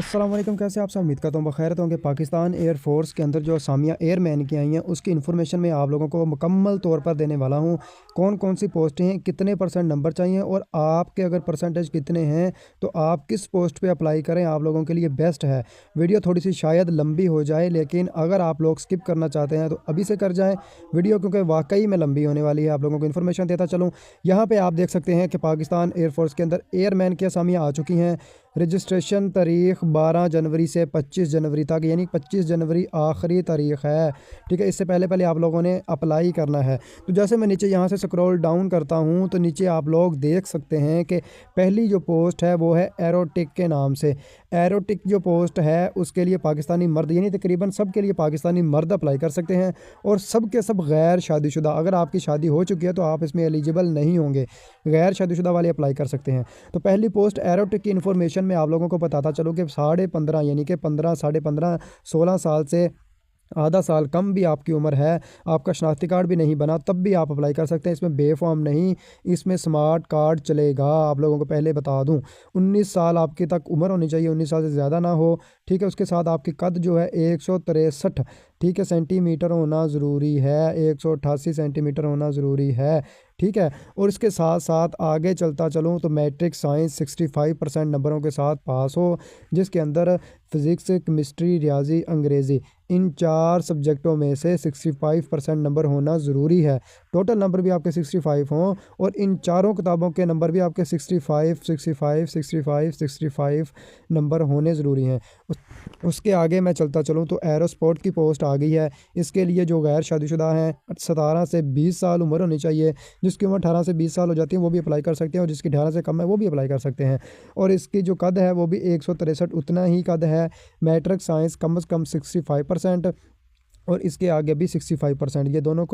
अस्सलाम वालेकुम। कैसे आप सब? उम्मीद करता हूँ बखैर होंगे। पाकिस्तान एयर फोर्स के अंदर जो असामियाँ एयरमैन की आई हैं उसकी इन्फॉर्मेशन मैं आप लोगों को मुकम्मल तौर पर देने वाला हूँ। कौन कौन सी पोस्टें हैं, कितने परसेंट नंबर चाहिए और आपके अगर परसेंटेज कितने हैं तो आप किस पोस्ट पे अप्लाई करें, आप लोगों के लिए बेस्ट है। वीडियो थोड़ी सी शायद लंबी हो जाए, लेकिन अगर आप लोग स्किप करना चाहते हैं तो अभी से कर जाएँ वीडियो, क्योंकि वाकई में लंबी होने वाली है। आप लोगों को इन्फॉर्मेशन देता चलूँ। यहाँ पर आप देख सकते हैं कि पाकिस्तान एयरफोर्स के अंदर एयरमैन की असामियाँ आ चुकी हैं। रजिस्ट्रेशन तारीख़ 12 जनवरी से 25 जनवरी तक, यानी 25 जनवरी आखिरी तारीख़ है। ठीक है, इससे पहले पहले आप लोगों ने अप्लाई करना है। तो जैसे मैं नीचे यहाँ से स्क्रॉल डाउन करता हूँ तो नीचे आप लोग देख सकते हैं कि पहली जो पोस्ट है वो है एरोटिक के नाम से। एरोटिक जो पोस्ट है उसके लिए पाकिस्तानी मर्द, यानी तकरीबन सब के लिए पाकिस्तानी मर्द अप्लाई कर सकते हैं और सब के सब गैर शादीशुदा। अगर आपकी शादी हो चुकी है तो आप इसमें एलिजिबल नहीं होंगे, गैर शादीशुदा वाले अप्लाई कर सकते हैं। तो पहली पोस्ट एरोटिक की इन्फॉर्मेशन मैं आप लोगों को बताता चलूँ कि 15.5 यानी कि 15 15.5 16 साल से आधा साल कम भी आपकी उम्र है, आपका शनाख्ती कार्ड भी नहीं बना, तब भी आप अप्लाई कर सकते हैं। इसमें बे फॉर्म नहीं, इसमें स्मार्ट कार्ड चलेगा। आप लोगों को पहले बता दूं, 19 साल आपकी तक उम्र होनी चाहिए, 19 साल से ज़्यादा ना हो। ठीक है, उसके साथ आपकी कद जो है 163 ठीक है सेंटीमीटर होना ज़रूरी है, 188 सेंटीमीटर होना ज़रूरी है। ठीक है, और इसके साथ साथ आगे चलता चलूँ तो मैट्रिक साइंस 65% नंबरों के साथ पास हो, जिसके अंदर फ़िज़िक्स, केमिस्ट्री, रियाजी, अंग्रेज़ी इन 4 सब्जेक्टों में से 65% नंबर होना ज़रूरी है। टोटल नंबर भी आपके 65 हों और इन चारों किताबों के नंबर भी आपके 65 65 65 65 नंबर होने ज़रूरी हैं। उसके आगे मैं चलता चलूँ तो एरोस्पोर्ट की पोस्ट आ गई है। इसके लिए जो गैर शादीशुदा हैं 17 से 20 साल उम्र होनी चाहिए। जिसकी उम्र 18 से 20 साल हो जाती है वो भी अप्लाई कर सकते हैं और जिसकी 18 से कम है वो भी अप्लाई कर सकते हैं। और इसकी जो कद है वो भी 163 उतना ही कद है। मैट्रिक साइंस कम से कम 65% और इसके आगे भी 65%। ये दोनों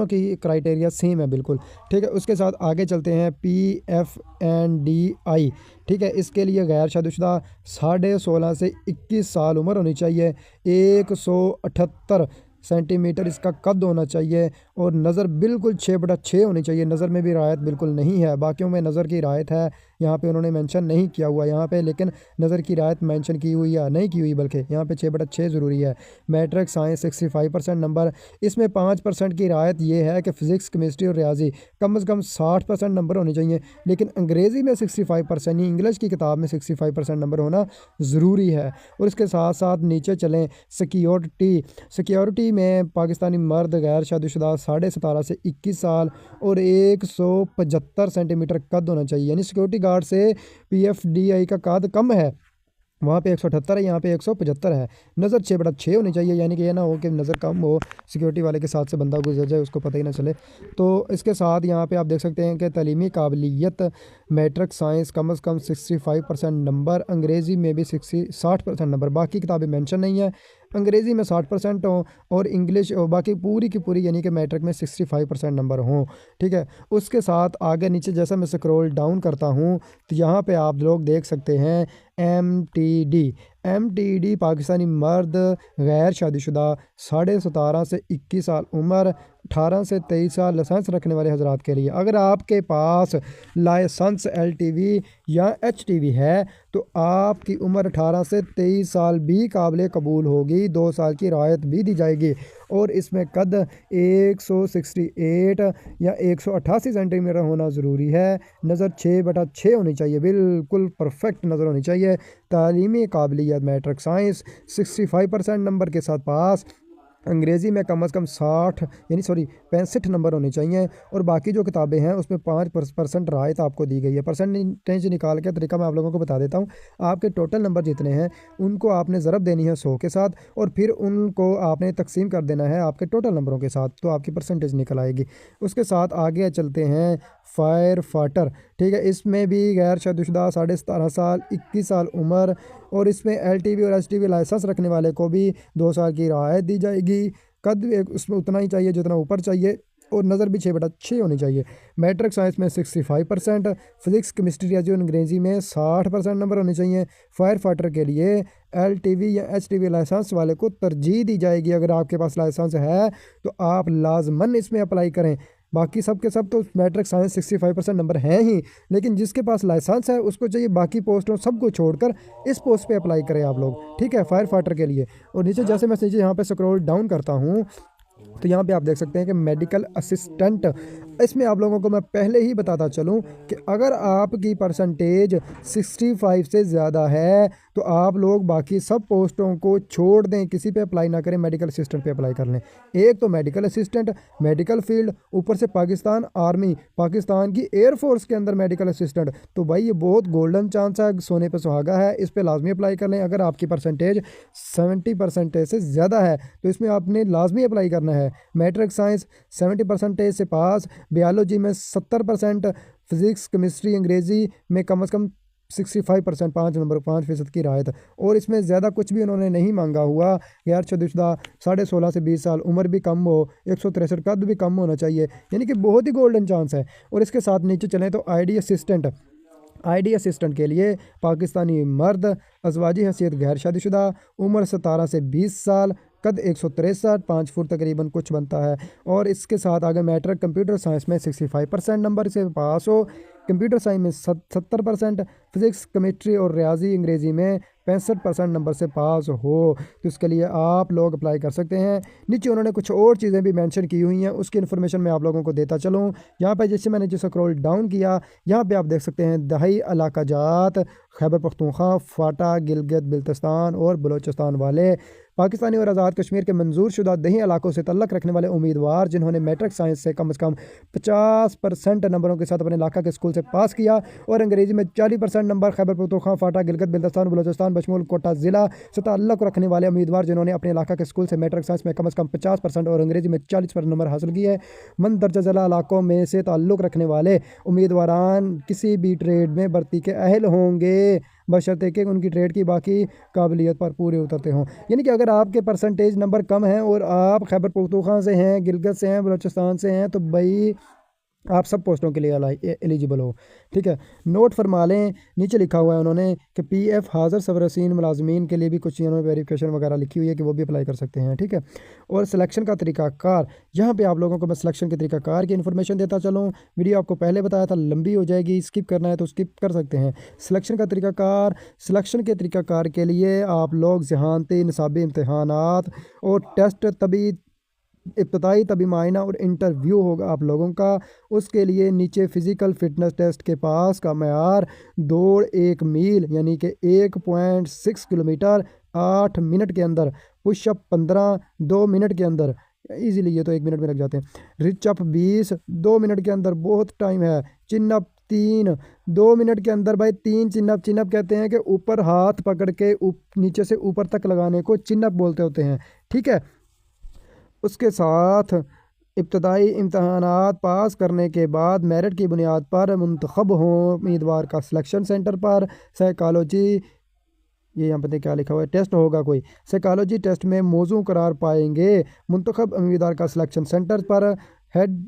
की क्राइटेरिया सेम है बिल्कुल। ठीक है, उसके साथ आगे चलते हैं PFNDI। ठीक है, इसके लिए गैर शादीशुदा 16.5 से 21 साल उम्र होनी चाहिए, 178 सेंटीमीटर इसका कद होना चाहिए और नज़र बिल्कुल 6/6 होनी चाहिए। नज़र में भी रायत बिल्कुल नहीं है, बाकियों में नज़र की रायत है, यहाँ पे उन्होंने मेंशन नहीं किया हुआ यहाँ पे, लेकिन नज़र की रायत मेंशन की हुई है, नहीं की हुई, बल्कि यहाँ पे 6/6 ज़रूरी है। मैट्रिक साइंस 65% नंबर, इसमें 5% की रायत ये है कि फ़िज़िक्स, केमिस्ट्री और रियाजी कम से कम 60% नंबर होने चाहिए, लेकिन अंग्रेज़ी में 65% ही, इंग्लिश की किताब में 65% नंबर होना ज़रूरी है। और इसके साथ साथ नीचे चलें, सिक्योरिटी में पाकिस्तानी मर्द गैर शादीशुदा 17.5 से 21 साल और 175 सेंटीमीटर कद होना चाहिए, यानी सिक्योरिटी गार्ड से PFDI का कद कम है, वहाँ पे 178 है, यहाँ पे 175 है। नज़र 6/6 होनी चाहिए, यानी कि ये ना हो कि नज़र कम हो, सिक्योरिटी वाले के साथ से बंदा गुजर जाए उसको पता ही ना चले। तो इसके साथ यहाँ पे आप देख सकते हैं कि तालीमी काबिलियत, मैट्रिक साइंस कम से कम 65% नंबर, अंग्रेज़ी में भी 60% नंबर, बाकी किताबें मेंशन नहीं है। अंग्रेज़ी में 60% हो और इंग्लिश बाकी पूरी की पूरी यानी कि मैट्रिक में 65% नंबर हों। ठीक है, उसके साथ आगे नीचे जैसा मैं स्क्रॉल डाउन करता हूँ तो यहाँ पे आप लोग देख सकते हैं MTD पाकिस्तानी मर्द गैर शादीशुदा 17.5 से 21 साल उम्र, 18 से 23 साल लाइसेंस रखने वाले हजरात के लिए। अगर आपके पास लाइसेंस LTV या HTV है तो आपकी उम्र 18 से 23 साल भी काबिल कबूल होगी, 2 साल की रायत भी दी जाएगी और इसमें कद 168 या 188 सेंटीमीटर होना ज़रूरी है। नज़र 6/6 होनी चाहिए, बिल्कुल परफेक्ट नज़र होनी चाहिए। तालीमी काबिलियत मैट्रिक साइंस 65% नंबर के साथ पास, अंग्रेज़ी में कम से कम 65 नंबर होने चाहिए और बाकी जो किताबें हैं उसमें 5% रायत आपको दी गई है। परसेंटेज निकाल के तरीका मैं आप लोगों को बता देता हूँ। आपके टोटल नंबर जितने हैं उनको आपने ज़रब देनी है 100 के साथ और फिर उनको आपने तकसीम कर देना है आपके टोटल नंबरों के साथ, तो आपकी परसेंटेज निकल आएगी। उसके साथ आगे चलते हैं फायर फाइटर। ठीक है, इसमें भी गैर शादीशुदा 17.5 साल, 21 साल उम्र और इसमें LTV और HTV लाइसेंस रखने वाले को भी 2 साल की राहत दी जाएगी। कद उसमें उतना ही चाहिए जितना ऊपर चाहिए और नज़र भी 6/6 होनी चाहिए। मैट्रिक साइंस में 65%, फिजिक्स, केमिस्ट्री, रियाजी और अंग्रेज़ी में 60% नंबर होने चाहिए। फायर फाइटर के लिए LTV या HTV लाइसेंस वाले को तरजीह दी जाएगी। अगर आपके पास लाइसेंस है तो आप लाजमन इसमें अप्लाई करें। बाकी सब के सब तो मैट्रिक साइंस 65% नंबर हैं ही, लेकिन जिसके पास लाइसेंस है उसको चाहिए बाकी पोस्टों सबको छोड़कर इस पोस्ट पे अप्लाई करें आप लोग, ठीक है, फायर फाइटर के लिए। और नीचे जैसे मैं नीचे यहाँ पे स्क्रॉल डाउन करता हूँ तो यहाँ पे आप देख सकते हैं कि मेडिकल असिस्टेंट, इसमें आप लोगों को मैं पहले ही बताता चलूँ कि अगर आपकी परसेंटेज 65 से ज़्यादा है तो आप लोग बाकी सब पोस्टों को छोड़ दें, किसी पे अप्लाई ना करें, मेडिकल असिस्टेंट पे अप्लाई कर लें। एक तो मेडिकल असिस्टेंट, मेडिकल फील्ड, ऊपर से पाकिस्तान आर्मी, पाकिस्तान की एयरफोर्स के अंदर मेडिकल असिस्टेंट, तो भाई ये बहुत गोल्डन चांस है, सोने पे सुहागा है, इस पर लाजमी अप्लाई कर लें। अगर आपकी परसेंटेज 70% से ज़्यादा है तो इसमें आपने लाजमी अप्लाई करना है। मैट्रिक साइंस 70% से पास, बायोलॉजी में 70%, फिज़िक्स केमिस्ट्री अंग्रेज़ी में कम से कम 65%, 5% की रायत। और इसमें ज़्यादा कुछ भी उन्होंने नहीं मांगा हुआ। गैर शादीशुदा 16.5 से 20 साल, उम्र भी कम हो, 163 कद भी कम होना चाहिए, यानी कि बहुत ही गोल्डन चांस है। और इसके साथ नीचे चलें तो आईडी असिस्टेंट के लिए पाकिस्तानी मर्द, अजवाजी हैसियत गैर शादीशुदा, उम्र 17 से 20 साल, कद 163, 5 फुट तकरीबन कुछ बनता है। और इसके साथ आगे मैट्रिक कंप्यूटर साइंस में 65% नंबर से पास हो, कंप्यूटर साइंस में 70%, फिज़िक्स केमिस्ट्री और रियाजी अंग्रेज़ी में 65% नंबर से पास हो, तो इसके लिए आप लोग अप्लाई कर सकते हैं। नीचे उन्होंने कुछ और चीज़ें भी मेंशन की हुई हैं, उसकी इन्फॉर्मेशन मैं आप लोगों को देता चलूँ। यहाँ पर जैसे मैंने जो स्क्रॉल डाउन किया, यहाँ पे आप देख सकते हैं दहाई इलाका जात, खैबर पख्तूनख्वा, फाटा, गिलगित बिल्तिस्तान और बलूचिस्तान वाले पाकिस्तानी और आज़ाद कश्मीर के मंजूर शुदा दही इलाकों से तल्लक रखने वाले उम्मीदवार जिन्होंने मैट्रिक साइंस से कम 50% नंबरों के साथ अपने इलाका के स्कूल से पास किया और अंग्रेजी में 40% नंबर, खैबर पख्तूनख्वा, फाटा, गिलगित बिल्तिस्तान, बलूचिस्तान बशमूल कोटा ज़िला से ताल्लुक़ रखने वाले उम्मीदवार जिन्होंने अपने इलाका के स्कूल से मैट्रिक साइंस में कम 50% और अंग्रेजी में 40% नंबर हासिल किए हैं। मंदरजा ज़िला इलाकों में से ताल्लुक़ रखने वाले उम्मीदवारान किसी भी ट्रेड में भर्ती के अहल होंगे बशर्ते कि उनकी ट्रेड की बाकी काबिलियत पर पूरे उतरते हों। यानी कि अगर आपके परसेंटेज नंबर कम हैं और आप खैबर पख्तूनख्वा से हैं, गिलगित से हैं, बलूचिस्तान से हैं, तो भाई आप सब पोस्टों के लिए एलिजिबल हो, ठीक है। नोट फरमा लें, नीचे लिखा हुआ है उन्होंने कि पीएफ हाज़िर सरवरसीन मुलाजमीन के लिए भी कुछ उन्होंने वेरिफिकेशन वगैरह लिखी हुई है कि वो भी अप्लाई कर सकते हैं, ठीक है। और सिलेक्शन का तरीकाकार, यहाँ पे आप लोगों को मैं सिलेक्शन के तरीकाकार की इन्फॉर्मेशन देता चलूँ। वीडियो आपको पहले बताया था, लंबी हो जाएगी, स्किप करना है तो स्किप कर सकते हैं। सिलेक्शन के तरीकाकार के लिए आप लोग ज़हानती निसाबी इम्तहानात और टेस्ट तभी इब्तदाई तभी मायना और इंटरव्यू होगा आप लोगों का। उसके लिए नीचे फ़िज़िकल फ़िटनेस टेस्ट के पास का मयार दौड़ 1 मील यानी कि 1.6 किलोमीटर 8 मिनट के अंदर, पुशअप 15 2 मिनट के अंदर, इजीली ये तो 1 मिनट में लग जाते हैं, रिचअप 20 2 मिनट के अंदर, बहुत टाइम है, चिनअप 3 2 मिनट के अंदर। भाई 3 चिनअप कहते हैं कि ऊपर हाथ पकड़ के नीचे से ऊपर तक लगाने को चिनअप बोलते होते हैं, ठीक है। उसके साथ इब्तदाई इम्तहानात पास करने के बाद मेरिट की बुनियाद पर मुंतखब हों उम्मीदवार का सिलेक्शन सेंटर पर साइकोलॉजी, ये यहाँ पे क्या लिखा हुआ है, टेस्ट होगा कोई, साइकोलॉजी टेस्ट में मौजू करार पाएंगे। मुंतखब उम्मीदवार का सिलेक्शन सेंटर पर head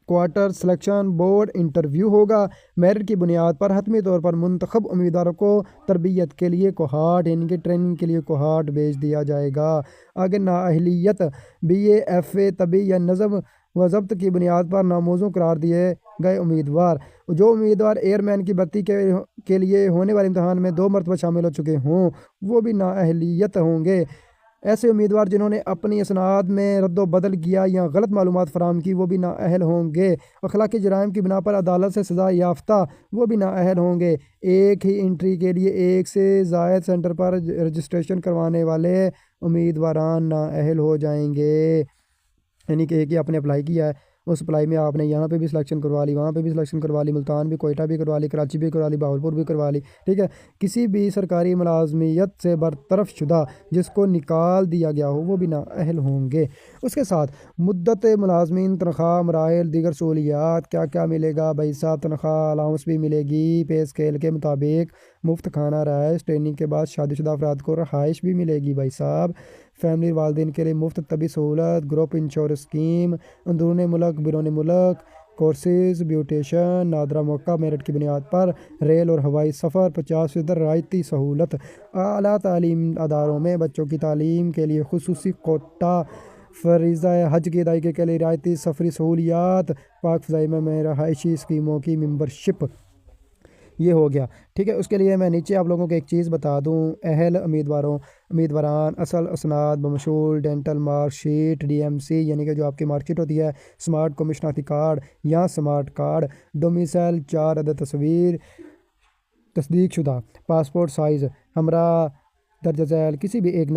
quarter selection board interview होगा। मेरिट की बुनियाद पर हतमी तौर पर मुंतखब उम्मीदवारों को तरबियत के लिए कोहाट यानी कि ट्रेनिंग के लिए कोहाट भेज दिया जाएगा। आगे नाअहलियत BA FA तभी या नज़म व ज़ब्त की बुनियाद पर नामौजू करार दिए गए उम्मीदवार, जो उम्मीदवार एयरमैन की भर्ती के लिए होने वाले इम्तहान में 2 मरतबा शामिल हो चुके हों वो भी नाअहलियत होंगे। ऐसे उम्मीदवार जिन्होंने अपनी इसनाद में रद्द बदल किया या गलत मालूमात फराहम की वो भी नाअहल होंगे। अखलाकी जराइम की बिना पर अदालत से सज़ा याफ्ता वो भी नाअहल होंगे। एक ही एंट्री के लिए एक से ज़ायद सेंटर पर रजिस्ट्रेशन करवाने वाले उम्मीदवारान नाअहल हो जाएंगे। यानी कि एक ही आपने अप्लाई किया है, उस अप्लाई में आपने यहाँ पे भी सिलेक्शन करवा ली, वहाँ पे भी सिलेक्शन करवा ली, मुल्तान भी, कोयटा भी करवा ली, कराची भी करवा ली, बहावलपुर भी करवा ली, ठीक है। किसी भी सरकारी मुलाजमियत से बरतरफ शुदा जिसको निकाल दिया गया हो वो भी नाअहल होंगे। उसके साथ मुद्दत मुलाजमीन, तनख्वाह, मराइल, दीगर सहूलियात क्या क्या मिलेगा भाई साहब, तनख्वाह अलाउंस भी मिलेगी पे स्केल के मुताबिक, मुफ्त खाना, रहाइश, ट्रेनिंग के बाद शादीशुदा अफराद को रहाइश भी मिलेगी भाई साहब, फैमिली वालदेन के लिए मुफ्त तबी सहूलत, ग्रुप इंश्योरेंस स्कीम, अंदरून मुल्क बिरून मुल्क कोर्सेज, ब्यूटेशन, नादरा मौका, मेरिट की बुनियाद पर रेल और हवाई सफ़र, 50% रियायती सहूलत, आला तालीम अदारों में बच्चों की तालीम के लिए खुसूसी कोटा, फरीज़ा हज की अदायगी के लिए रियायती सफरी सहूलियात, पाक फ़ज़ाई में रहायशी स्कीमों की मेंबरशिप। ये हो गया। ठीक है, उसके लिए मैं नीचे आप लोगों को एक चीज़ बता दूं, अहल उम्मीदवारान असल असनाद बमशूल डेंटल मार्कशीट DMC यानी कि जो आपकी मार्कशीट होती है, स्मार्ट कमिश्नाती कार्ड या स्मार्ट कार्ड, डोमिसाइल 4 अदद तस्वीर तस्दीक शुदा, पासपोर्ट साइज़ हमरा दर्ज झैल किसी भी एक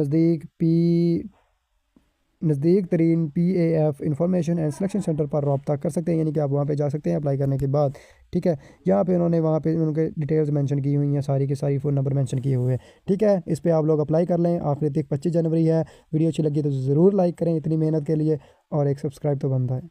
नज़दीक तरीन PAF information and selection centre पर रब्ता कर सकते हैं, यानी कि आप वहाँ पे जा सकते हैं अप्लाई करने के बाद। ठीक है, यहाँ पे उन्होंने वहाँ पे उनके डिटेल्स मेंशन की हुई हैं, सारी की सारी फ़ोन नंबर मेंशन किए हुए हैं। ठीक है, इस पे आप लोग अप्लाई कर लें। आखिरी तक 25 जनवरी है। वीडियो अच्छी लगी तो ज़रूर लाइक करें इतनी मेहनत के लिए, और एक सब्सक्राइब तो बनता है।